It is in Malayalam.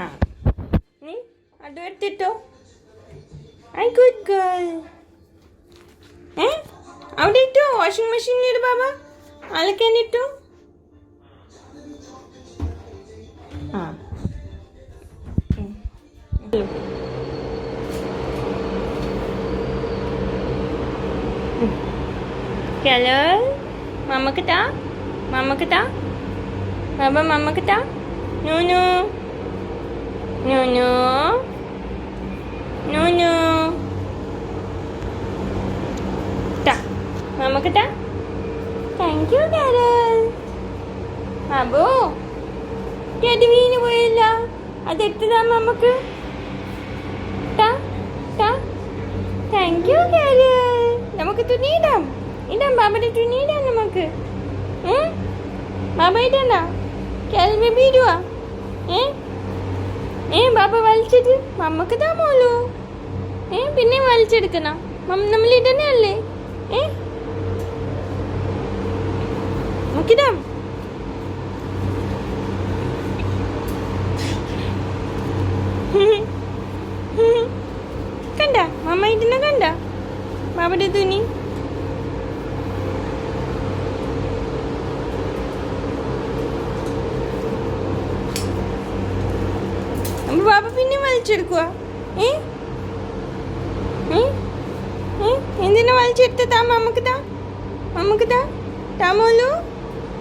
ആ നീ അതും എടുത്തിട്ടോ. I good girl. അവിടെ ഇട്ടോ, വാഷിംഗ് മെഷീനിൽ ഇട് ബാബ, അലക്കാൻ ഇട്ടോ. ആ കളർ മമ്മക്ക് താ, മമ്മക്ക് താ ബാബ, മമ്മക്ക് താ. നൂനു നൂനു നൂനു താ, മമ്മക്ക് താ. Thank you carol. ബാബു അത് വീണ് പോയില്ല, അതെടുത്തതാ മമ്മക്ക്. താ താ. Thank you carol. നമുക്ക് തുണിയിടാം, ഇടാം ബാബയുടെ തുണിയിടാം നമുക്ക്. ബാബ ഇടണ്ട, കാരൽ ബേബി ഇടുവാ. ബാബ വലിച്ചിട്ട് മമ്മക്ക് താ മോളൂ. പിന്നെ വലിച്ചെടുക്കണം, നമ്മൾ ഇടണേ അല്ലേ. നമുക്കിടാം. കണ്ട മമ്മ ഇടുന്ന, കണ്ട ബാബയുടെ തുണി. ബാബ പിന്നെ വലിച്ചെടുക്കുക. എന്തിനാ വലിച്ചെടുത്ത? താ മമ്മക്ക് താ, മമ്മക്ക് താ, താ മോലു.